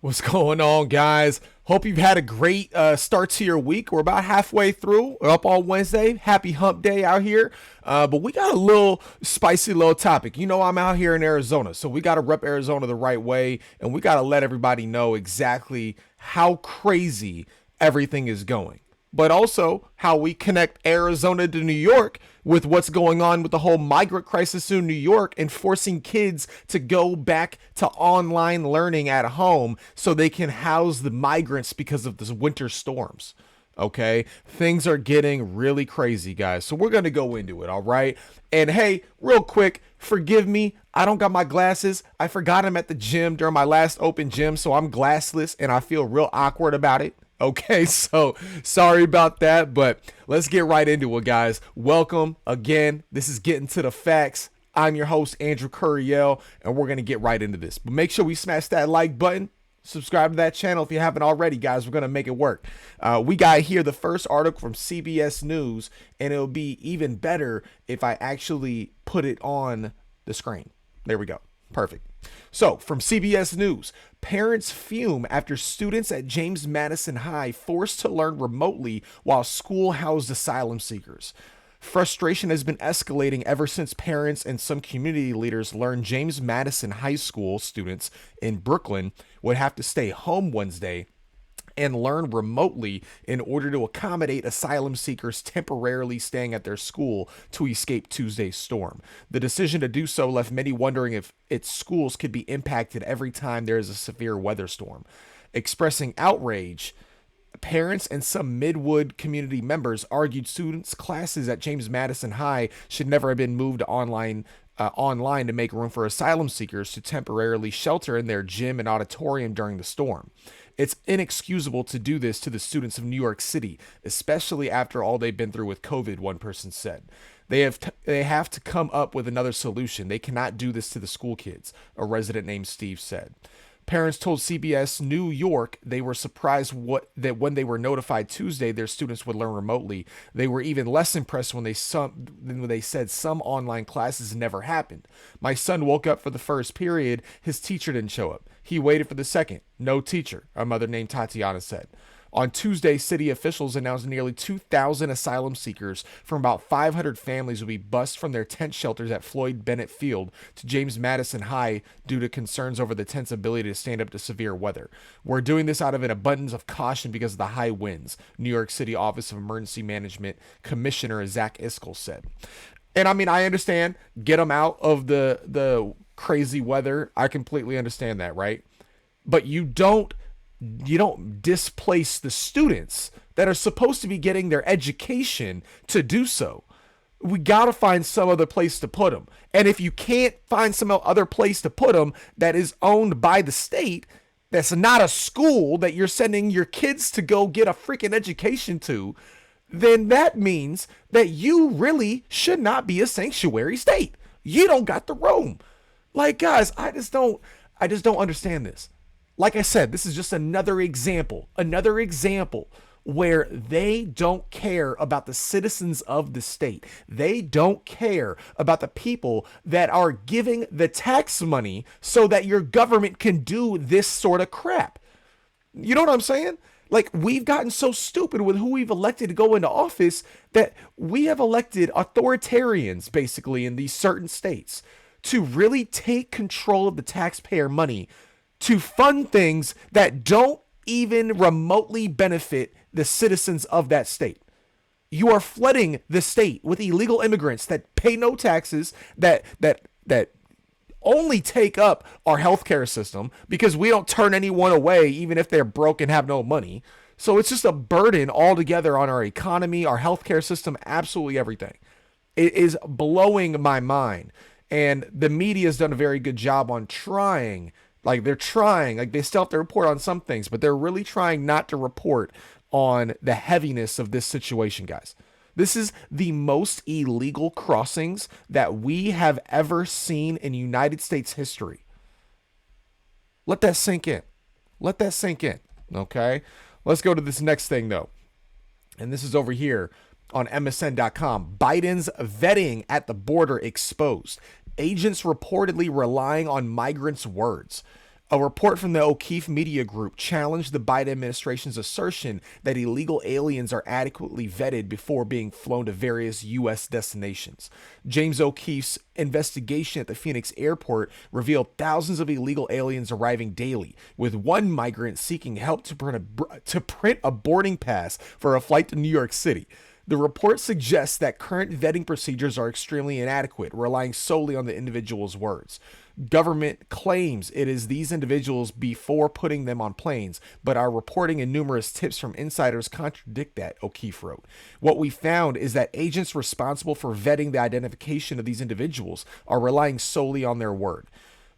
What's going on, guys? Hope you've had a great start to your week. We're about halfway through. We're up on Wednesday. Happy hump day out here. But we got a little spicy little topic. You know, I'm out here in Arizona, so we got to rep Arizona the right way, and we got to let everybody know exactly how crazy everything is going, but also how we connect Arizona to New York with what's going on with the whole migrant crisis in New York and forcing kids to go back to online learning at home so they can house the migrants because of this winter storms. Okay, things are getting really crazy, guys. So we're going to go into it, all right? And hey, real quick, forgive me. I don't got my glasses. I forgot them at the gym during my last open gym, so I'm glassless and I feel real awkward about it. Okay, so sorry about that, but let's get right into it, guys. Welcome again. This is Getting to the Facts. I'm your host, Andrew Curiel, and we're going to get right into this. But make sure we smash that like button. Subscribe to that channel if you haven't already, guys. We're going to make it work. We got here the first article from CBS News, and it'll be even better if I actually put it on the screen. There we go. Perfect. So, from CBS News, parents fume after students at James Madison High forced to learn remotely while school housed asylum seekers. Frustration has been escalating ever since parents and some community leaders learned James Madison High School students in Brooklyn would have to stay home Wednesday and learn remotely in order to accommodate asylum seekers temporarily staying at their school to escape Tuesday's storm. The decision to do so left many wondering if its schools could be impacted every time there is a severe weather storm. Expressing outrage, parents and some Midwood community members argued students' classes at James Madison High should never have been moved online to make room for asylum seekers to temporarily shelter in their gym and auditorium during the storm. It's inexcusable to do this to the students of New York City, especially after all they've been through with COVID, one person said. They have to come up with another solution. They cannot do this to the school kids, a resident named Steve said. Parents told CBS New York they were surprised that when they were notified Tuesday their students would learn remotely. They were even less impressed when they said some online classes never happened. My son woke up for the first period. His teacher didn't show up. He waited for the second. No teacher, a mother named Tatiana said. On Tuesday, city officials announced nearly 2,000 asylum seekers from about 500 families will be bused from their tent shelters at Floyd Bennett Field to James Madison High due to concerns over the tent's ability to stand up to severe weather. We're doing this out of an abundance of caution because of the high winds, New York City Office of Emergency Management Commissioner Zach Iskell said. And I mean, I understand, get them out of the crazy weather. I completely understand that, right? But you don't displace the students that are supposed to be getting their education to do so. We got to find some other place to put them. And if you can't find some other place to put them that is owned by the state, that's not a school that you're sending your kids to go get a freaking education to, then that means that you really should not be a sanctuary state. You don't got the room. Like, guys, I just don't understand this. Like I said, this is just another example where they don't care about the citizens of the state. They don't care about the people that are giving the tax money so that your government can do this sort of crap. You know what I'm saying? Like, we've gotten so stupid with who we've elected to go into office that we have elected authoritarians, basically, in these certain states to really take control of the taxpayer money to fund things that don't even remotely benefit the citizens of that state. You are flooding the state with illegal immigrants that pay no taxes, that only take up our healthcare system because we don't turn anyone away even if they're broke and have no money. So it's just a burden altogether on our economy, our healthcare system, absolutely everything. It is blowing my mind. And the media has done a very good job on trying. Like, they still have to report on some things, but they're really trying not to report on the heaviness of this situation, guys. This is the most illegal crossings that we have ever seen in United States history. Let that sink in. Okay? Let's go to this next thing, though. And this is over here on MSN.com. Biden's vetting at the border exposed. Agents reportedly relying on migrants' words. A report from the O'Keefe Media Group challenged the Biden administration's assertion that illegal aliens are adequately vetted before being flown to various U.S. destinations. James O'Keefe's investigation at the Phoenix airport revealed thousands of illegal aliens arriving daily, with one migrant seeking help to print a boarding pass for a flight to New York City. The report suggests that current vetting procedures are extremely inadequate, relying solely on the individual's words. Government claims it is these individuals before putting them on planes, but our reporting and numerous tips from insiders contradict that, O'Keefe wrote. What we found is that agents responsible for vetting the identification of these individuals are relying solely on their word.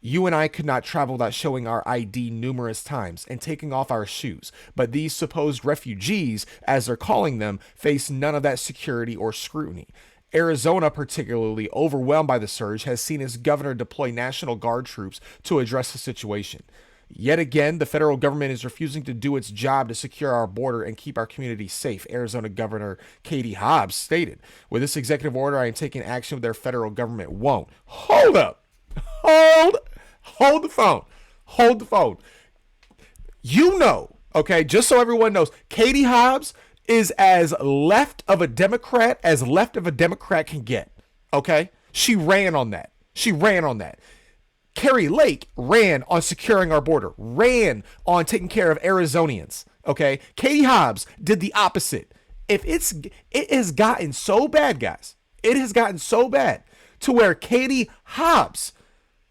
You and I could not travel without showing our ID numerous times and taking off our shoes, but these supposed refugees, as they're calling them, face none of that security or scrutiny. Arizona, particularly overwhelmed by the surge, has seen its governor deploy National Guard troops to address the situation. Yet again, the federal government is refusing to do its job to secure our border and keep our communities safe, Arizona Governor Katie Hobbs stated. With this executive order, I am taking action their federal government won't. Hold up. Hold the phone. Hold the phone. You know, okay, just so everyone knows, Katie Hobbs is as left of a Democrat can get. Okay? She ran on that. Carrie Lake ran on securing our border, ran on taking care of Arizonians. Okay? Katie Hobbs did the opposite. It has gotten so bad, guys. It has gotten so bad to where Katie Hobbs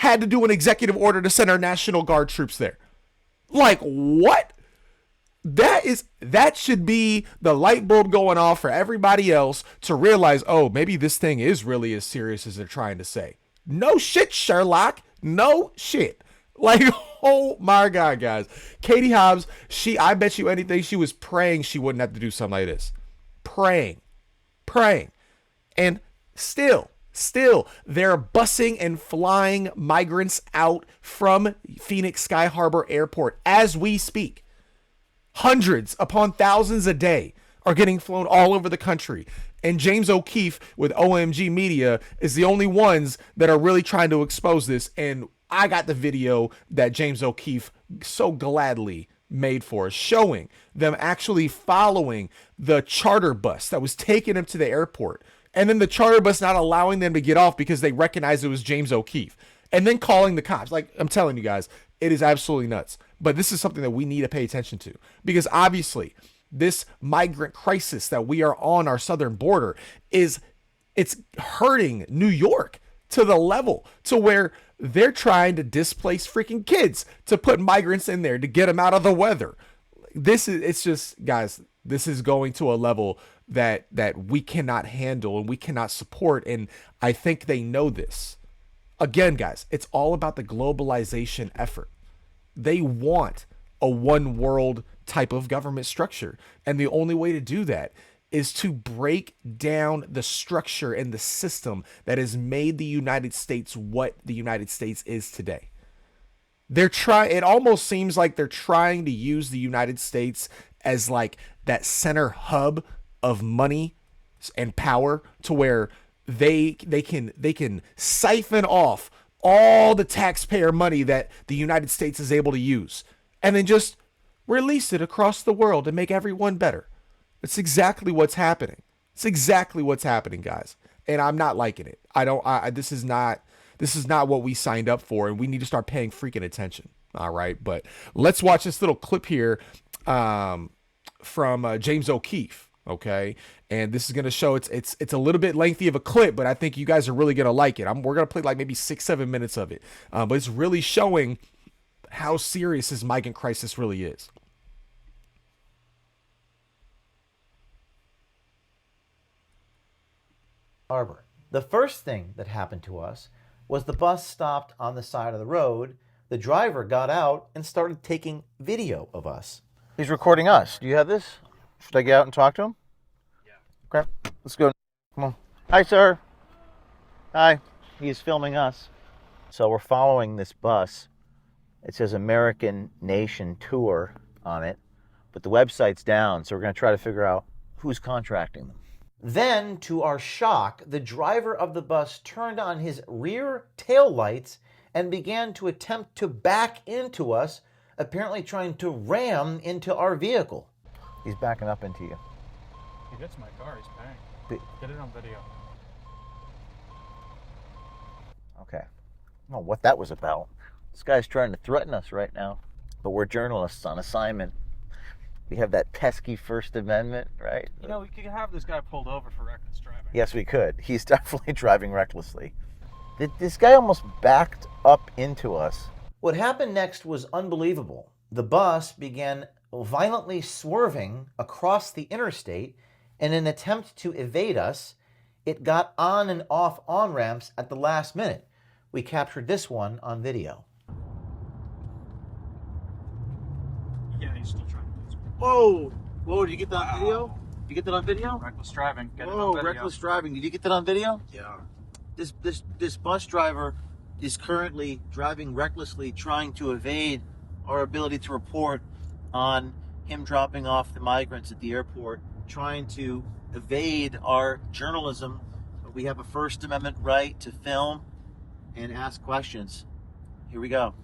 had to do an executive order to send our National Guard troops there. Like, what? That should be the light bulb going off for everybody else to realize, oh, maybe this thing is really as serious as they're trying to say. No shit, Sherlock. No shit. Like, oh my God, guys. Katie Hobbs, I bet you anything, she was praying she wouldn't have to do something like this. Praying. And still, they're busing and flying migrants out from Phoenix Sky Harbor Airport as we speak. Hundreds upon thousands a day are getting flown all over the country. And James O'Keefe with OMG Media is the only ones that are really trying to expose this. And I got the video that James O'Keefe so gladly made for us, showing them actually following the charter bus that was taking them to the airport. And then the charter bus not allowing them to get off because they recognized it was James O'Keefe. And then calling the cops. Like, I'm telling you guys, it is absolutely nuts. But this is something that we need to pay attention to. Because obviously, this migrant crisis that we are on our southern border it's hurting New York to the level to where they're trying to displace freaking kids to put migrants in there to get them out of the weather. It's just, guys, this is going to a level that we cannot handle and we cannot support. And I think they know this. Again, guys, it's all about the globalization effort. They want a one world type of government structure. And the only way to do that is to break down the structure and the system that has made the United States what the United States is today. It almost seems like they're trying to use the United States as like that center hub of money and power to where they can siphon off all the taxpayer money that the United States is able to use and then just release it across the world and make everyone better. It's exactly what's happening. It's exactly what's happening, guys. And I'm not liking it. This is not what we signed up for, and we need to start paying freaking attention. All right. But let's watch this little clip here from James O'Keefe. Okay. And this is going to show it's a little bit lengthy of a clip, but I think you guys are really going to like it. We're going to play like maybe 6-7 minutes of it. But it's really showing how serious this migrant crisis really is. Harbor. The first thing that happened to us was the bus stopped on the side of the road. The driver got out and started taking video of us. He's recording us. Do you have this? Should I get out and talk to him? Yeah. Okay. Let's go. Come on. Hi, sir. Hi. He's filming us. So we're following this bus. It says American Nation Tour on it, but the website's down, so we're going to try to figure out who's contracting them. Then, to our shock, the driver of the bus turned on his rear tail lights and began to attempt to back into us, apparently trying to ram into our vehicle. He's backing up into you. He gets my car, he's paying. Get it on video. Okay. I don't know what that was about. This guy's trying to threaten us right now. But we're journalists on assignment. We have that pesky First Amendment, right? You know, we could have this guy pulled over for reckless driving. Yes, we could. He's definitely driving recklessly. This guy almost backed up into us. What happened next was unbelievable. The bus began violently swerving across the interstate in an attempt to evade us. It got on and off on-ramps at the last minute. We captured this one on video. Yeah, he's still trying to do this. Whoa! Whoa, did you get that on video? Did you get that on video? Reckless driving. Get it Whoa, on video. reckless driving. Did you get that on video? Yeah. This bus driver is currently driving recklessly, trying to evade our ability to report on him dropping off the migrants at the airport, trying to evade our journalism. We have a First Amendment right to film and ask questions. Here we go.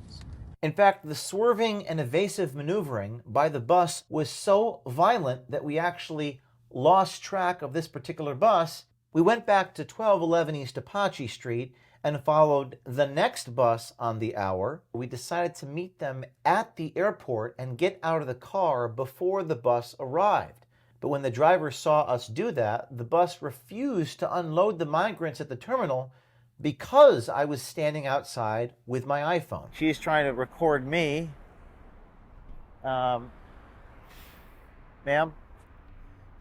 In fact, the swerving and evasive maneuvering by the bus was so violent that we actually lost track of this particular bus. We went back to 1211 East Apache Street and followed the next bus on the hour. We decided to meet them at the airport and get out of the car before the bus arrived. But when the driver saw us do that, the bus refused to unload the migrants at the terminal because I was standing outside with my iPhone. She's trying to record me. Ma'am,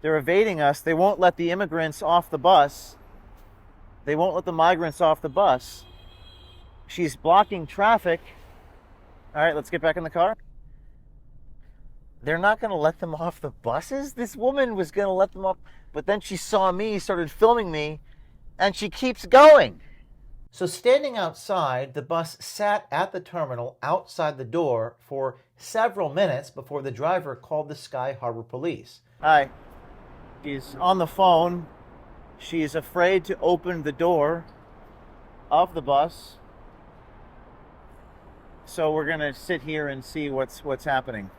they're evading us. They won't let the immigrants off the bus. They won't let the migrants off the bus. She's blocking traffic. All right, let's get back in the car. They're not going to let them off the buses? This woman was going to let them off, but then she saw me, started filming me, and she keeps going. So standing outside, the bus sat at the terminal outside the door for several minutes before the driver called the Sky Harbor Police. Hi. She's on the phone. She is afraid to open the door of the bus. So we're going to sit here and see what's happening.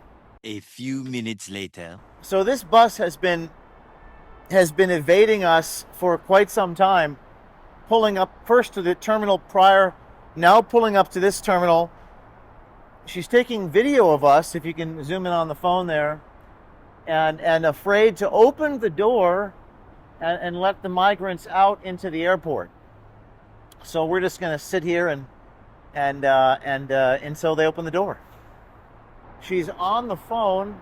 A few minutes later. So this bus has been evading us for quite some time, pulling up first to the terminal prior, now pulling up to this terminal. She's taking video of us, if you can zoom in on the phone there, and afraid to open the door and let the migrants out into the airport. So we're just going to sit here and until they open the door. She's on the phone,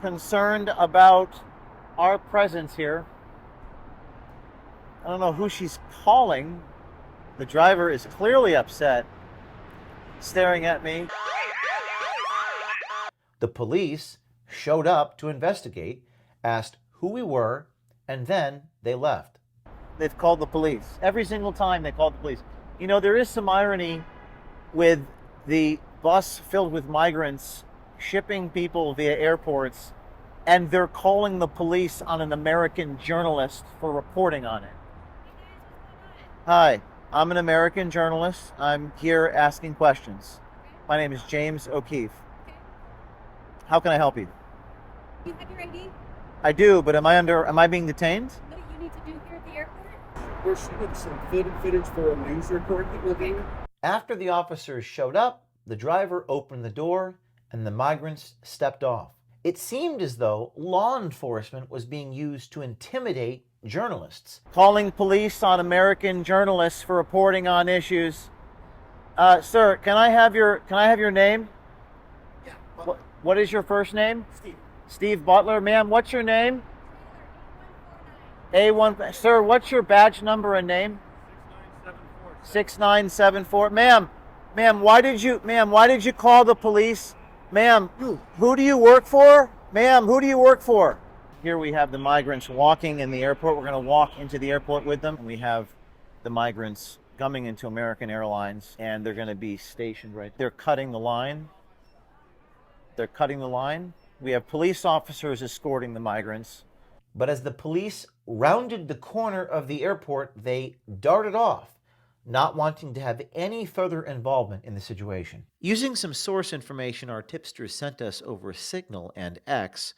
concerned about our presence here. I don't know who she's calling. The driver is clearly upset, staring at me. The police showed up to investigate, asked who we were, and then they left. They've called the police. Every single time they called the police. You know, there is some irony with the bus filled with migrants shipping people via airports, and they're calling the police on an American journalist for reporting on it. Hi, I'm an American journalist. I'm here asking questions. My name is James O'Keefe. Okay. How can I help you? You have your ID? I do, but am I being detained? What do you need to do here at the airport? We're shooting some footage for a news report that we're doing. After the officers showed up, the driver opened the door and the migrants stepped off. It seemed as though law enforcement was being used to intimidate journalists. Calling police on American journalists for reporting on issues. Sir, can I have your name? Yeah. What is your first name? Steve. Steve Butler. Ma'am, what's your name? A1. Sir, what's your badge number and name? 6974. Ma'am, why did you call the police? Ma'am, who do you work for? Ma'am, who do you work for? Here we have the migrants walking in the airport. We're going to walk into the airport with them. And we have the migrants coming into American Airlines, and they're going to be stationed right there. They're cutting the line. We have police officers escorting the migrants. But as the police rounded the corner of the airport, they darted off. not wanting to have any further involvement in the situation. Using some source information our tipsters sent us over Signal and X,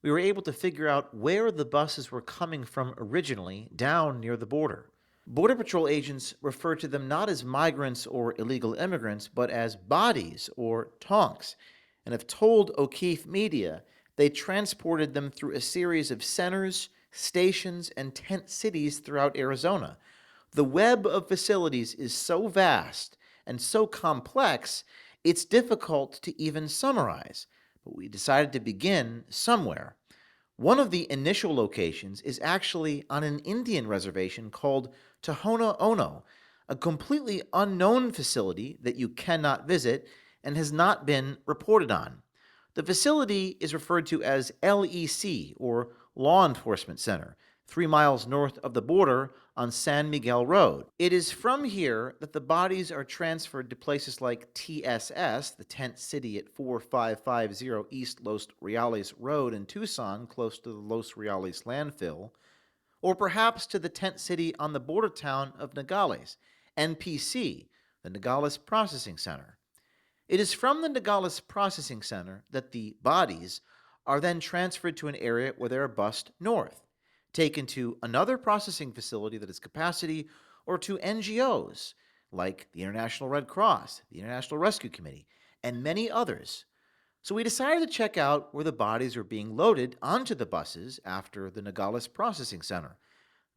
we were able to figure out where the buses were coming from originally down near the border. Border Patrol agents refer to them not as migrants or illegal immigrants, but as bodies or tonks, and have told O'Keefe Media they transported them through a series of centers, stations, and tent cities throughout Arizona. The web of facilities is so vast and so complex, it's difficult to even summarize, but we decided to begin somewhere. One of the initial locations is actually on an Indian reservation called Tohono Ono, a completely unknown facility that you cannot visit and has not been reported on. The facility is referred to as LEC, or Law Enforcement Center, 3 miles north of the border on San Miguel Road. It is from here that the bodies are transferred to places like TSS, the tent city at 4550 East Los Reales Road in Tucson, close to the Los Reales landfill, or perhaps to the tent city on the border town of Nogales, NPC, the Nogales Processing Center. It is from the Nogales Processing Center that the bodies are then transferred to an area where they are bused north, taken to another processing facility that has capacity, or to NGOs like the International Red Cross, the International Rescue Committee, and many others. So we decided to check out where the bodies were being loaded onto the buses after the Nogales Processing Center.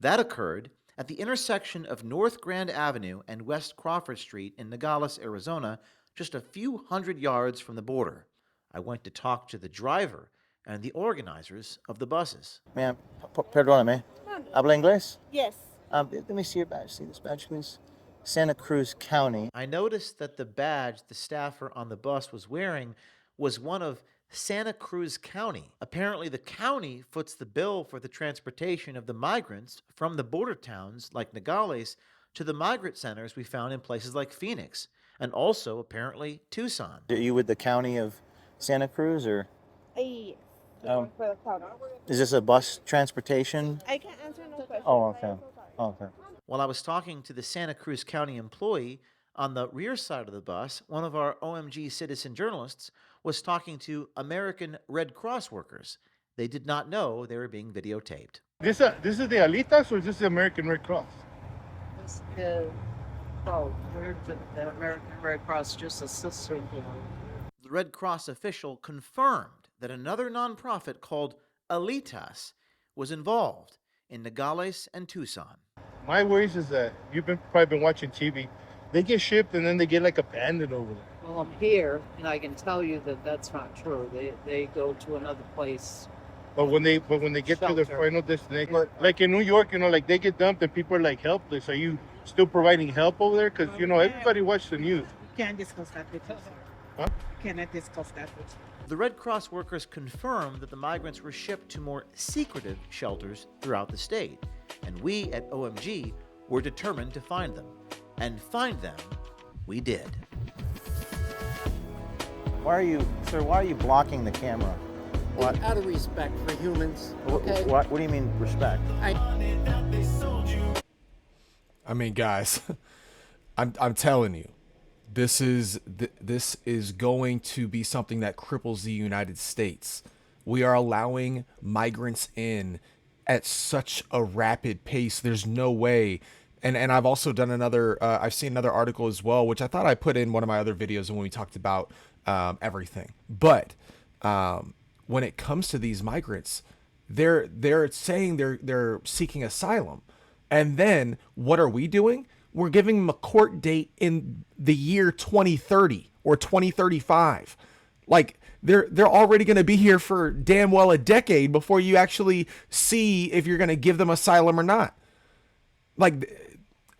That occurred at the intersection of North Grand Avenue and West Crawford Street in Nogales, Arizona, just a few hundred yards from the border. I went to talk to the driver and the organizers of the buses. Ma'am, perdóname. ¿Habla inglés? Yes. Let me see your badge. See this badge, please? Santa Cruz County. I noticed that the badge the staffer on the bus was wearing was one of Santa Cruz County. Apparently, the county foots the bill for the transportation of the migrants from the border towns like Nogales to the migrant centers we found in places like Phoenix, and also, apparently, Tucson. Are you with the county of Santa Cruz, or? Yes. For the county. Is this a bus transportation? I can't answer no questions. Oh, okay. Okay. While I was talking to the Santa Cruz County employee, on the rear side of the bus, one of our OMG citizen journalists was talking to American Red Cross workers. They did not know they were being videotaped. This is the Alitas, or is this the American Red Cross? This is, well, we're the American Red Cross, just a sister. The Red Cross official confirmed that another nonprofit called Alitas was involved in Nogales and Tucson. My worries is that you've probably been watching TV. They get shipped and then they get like abandoned over there. Well, I'm here, and I can tell you that that's not true. They go to another place. But when they get to their Shelter. final destination, like in New York, like they get dumped and people are like helpless. Are you still providing help over there? Because everybody watches the news. Can't discuss that with you, sir. Huh? Cannot discuss that with you. The Red Cross workers confirmed that the migrants were shipped to more secretive shelters throughout the state, and we at OMG were determined to find them. And find them, we did. Why are you blocking the camera? What? Out of respect for humans, okay? What do you mean respect? I mean, guys, I'm telling you, this is going to be something that cripples the United States. We are allowing migrants in at such a rapid pace. There's no way. And I've also done I've seen another article as well, which I thought I put in one of my other videos when we talked about everything. But when it comes to these migrants, they're saying they're seeking asylum. And then what are we doing? We're giving them a court date in the year 2030 or 2035. Like they're already going to be here for damn well a decade before you actually see if you're going to give them asylum or not. Like,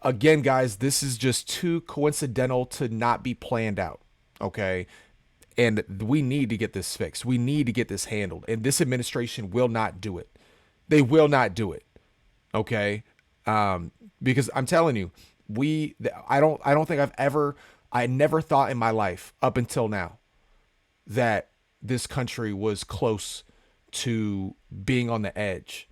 again, guys, this is just too coincidental to not be planned out. Okay. And we need to get this fixed. We need to get this handled. And this administration will not do it. They will not do it. Okay. Because I'm telling you, I don't think I never thought in my life up until now that this country was close to being on the edge.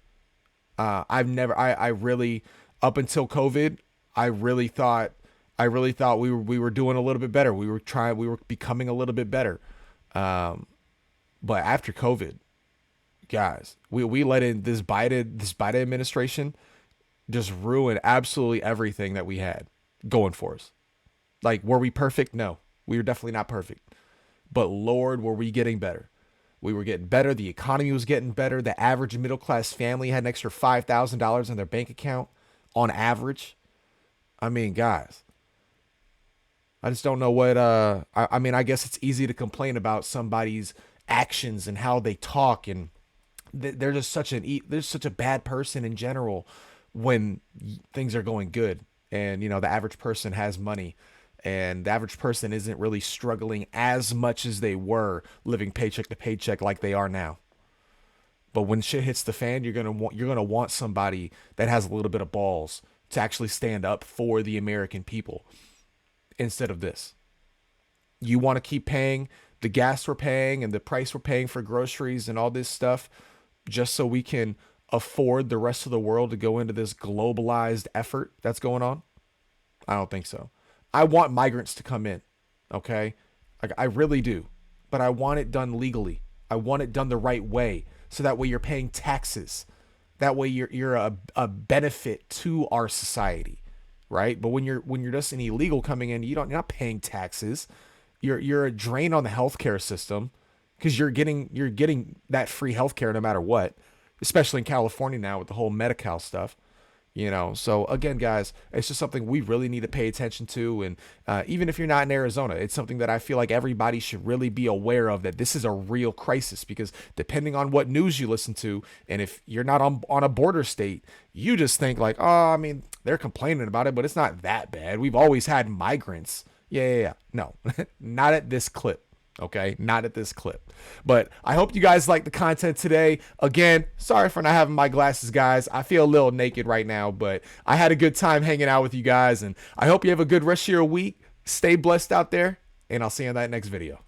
I really, up until COVID, I really thought I really thought we were doing a little bit better. We were becoming a little bit better. But after COVID, guys, we let in this Biden administration just ruin absolutely everything that we had going for us. Like, were we perfect? No, we were definitely not perfect. But Lord, were we getting better? We were getting better. The economy was getting better. The average middle class family had an extra $5,000 in their bank account on average. I mean, guys, I just don't know what. I mean, I guess it's easy to complain about somebody's actions and how they talk, and they're just such a bad person in general when things are going good, and the average person has money. And the average person isn't really struggling as much as they were living paycheck to paycheck like they are now. But when shit hits the fan, you're gonna want somebody that has a little bit of balls to actually stand up for the American people instead of this. You want to keep paying the gas we're paying and the price we're paying for groceries and all this stuff just so we can afford the rest of the world to go into this globalized effort that's going on? I don't think so. I want migrants to come in, okay? I really do. But I want it done legally. I want it done the right way, so that way you're paying taxes. That way you're a benefit to our society, right? But when you're just an illegal coming in, you're not paying taxes. You're a drain on the healthcare system, because you're getting that free healthcare no matter what, especially in California now with the whole Medi-Cal stuff. So again, guys, it's just something we really need to pay attention to. And even if you're not in Arizona, it's something that I feel like everybody should really be aware of, that this is a real crisis, because depending on what news you listen to, and if you're not on a border state, you just think like, oh, I mean, they're complaining about it, but it's not that bad. We've always had migrants. Yeah. No, not at this clip. Okay, not at this clip. But I hope you guys like the content today. Again, sorry for not having my glasses, guys. I feel a little naked right now, but I had a good time hanging out with you guys, and I hope you have a good rest of your week. Stay blessed out there, and I'll see you in that next video.